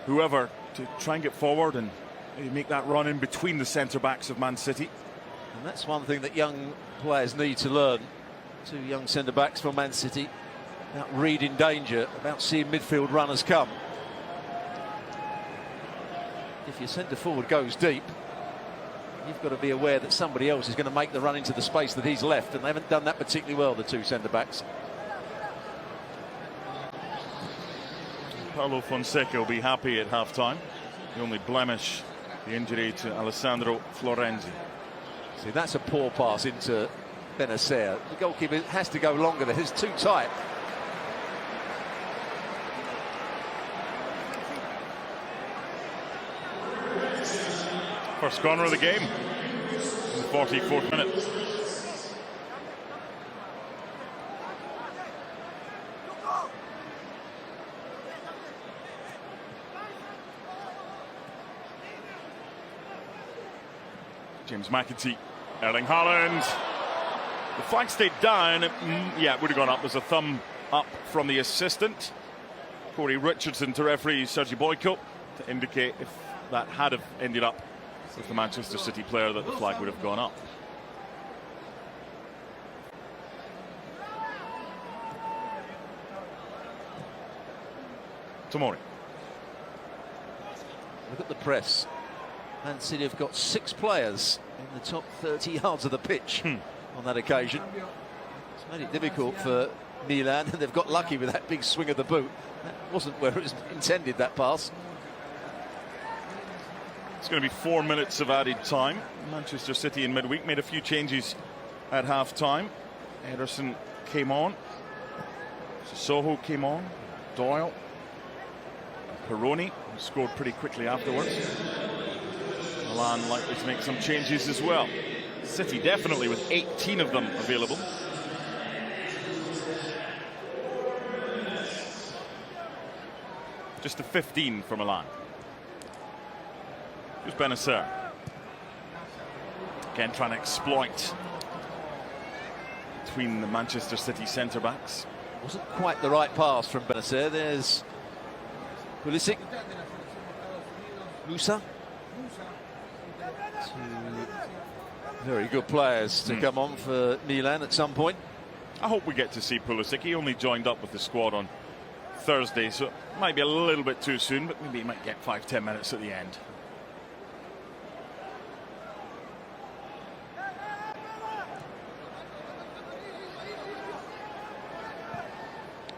whoever to try and get forward and make that run in between the centre-backs of Man City. And that's one thing that young players need to learn. Two young centre-backs from Man City, about reading danger, about seeing midfield runners come. If your centre-forward goes deep, you've got to be aware that somebody else is going to make the run into the space that he's left, and they haven't done that particularly well, the two centre-backs. Paulo Fonseca will be happy at half-time. The only blemish, the injury to Alessandro Florenzi. See, that's a poor pass into Benacer. The goalkeeper has to go longer there. It's too tight. First corner of the game in the 44th minute. James McAtee, Erling Haaland. The flag stayed down. Yeah, it would have gone up. There's a thumb up from the assistant, Corey Richardson, to referee Sergi Boyko, to indicate if that had have ended up with the Manchester City player that the flag would have gone up. Tomori. Look at the press. Man City have got 6 players in the top 30 yards of the pitch on that occasion. It's made it difficult for Milan, and they've got lucky with that big swing of the boot. That wasn't where it was intended, that pass. It's going to be 4 minutes of added time. Manchester City in midweek made a few changes at half-time. Ederson came on. Sissoko came on. Doyle. Peroni, who scored pretty quickly afterwards. Milan likely to make some changes as well. City definitely with 18 of them available. Just a 15 for Milan. Here's Benacer. Again trying to exploit between the Manchester City centre-backs. Wasn't quite the right pass from Benacer. There's Pulisic. Musa. Two very good players to come on for Milan at some point. I hope we get to see Pulisic. He only joined up with the squad on Thursday, so it might be a little bit too soon, but maybe he might get 5-10 minutes at the end.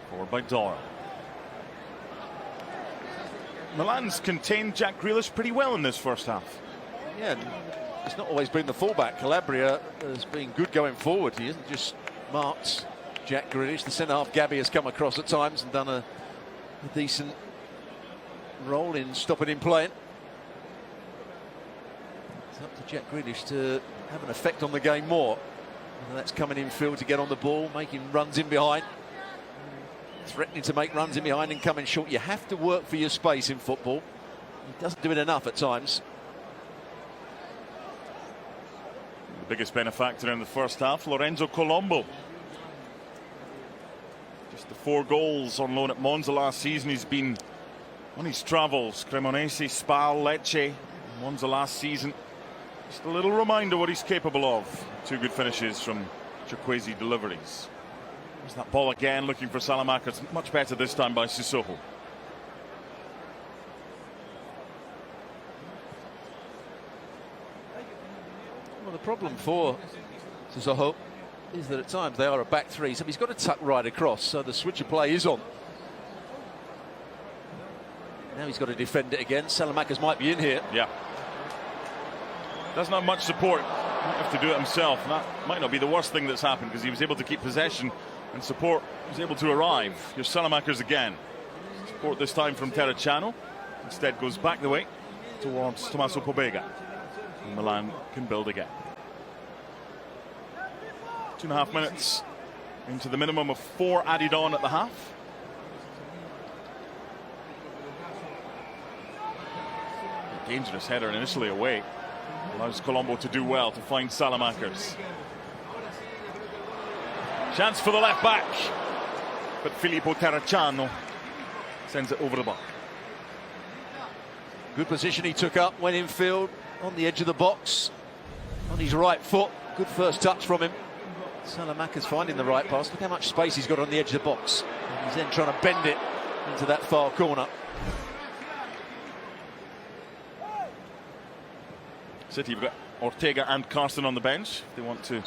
Forward by Doyle. Milan's contained Jack Grealish pretty well in this first half. Yeah, it's not always been the fullback. Calabria has been good going forward. He hasn't just marked Jack Grealish. The centre-half Gabby has come across at times and done a decent role in stopping him playing. It's up to Jack Grealish to have an effect on the game more. Whether that's coming in field to get on the ball, making runs in behind, threatening to make runs in behind and coming short. You have to work for your space in football. He doesn't do it enough at times. The biggest benefactor in the first half, Lorenzo Colombo. Just the 4 goals on loan at Monza last season. He's been on his travels. Cremonese, Spal, Lecce, Monza last season. Just a little reminder what he's capable of. 2 good finishes from Chukwueze deliveries. There's that ball again, looking for Salamakers. Much better this time by Sissoko. Well, the problem for Sissoko is that at times they are a back 3, so he's got to tuck right across, so the switch of play is on. Now he's got to defend it again. Salamakers might be in here. Yeah. Doesn't have much support. Might have to do it himself. And that might not be the worst thing that's happened, because he was able to keep possession and support was able to arrive. Here's Salamakers again. Support this time from Terracciano. Instead goes back the way towards Tommaso Pobega. And Milan can build again. 2.5 minutes into the minimum of 4 added on at the half. A dangerous header initially away. Allows Colombo to do well to find Salamakers. Chance for the left back, but Filippo Terracciano sends it over the bar. Good position he took up, went infield, on the edge of the box, on his right foot. Good first touch from him. Salamaca's finding the right pass. Look how much space he's got on the edge of the box. And he's then trying to bend it into that far corner. City have got Ortega and Carson on the bench. They want to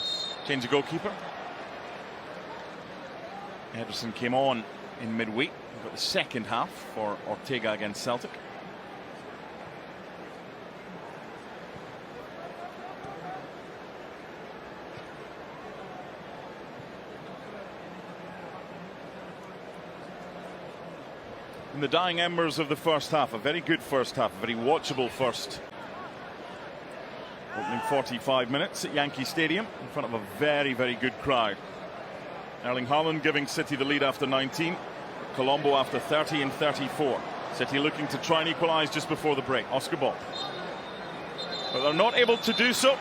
change the goalkeeper. Ederson came on in midweek. We've got the second half for Ortega against Celtic. In the dying embers of the first half, a very good first half, a very watchable first opening 45 minutes at Yankee Stadium in front of a very, very good crowd. Erling Haaland giving City the lead after 19, Colombo after 30 and 34. City looking to try and equalise just before the break. Oscar Bob. But they're not able to do so.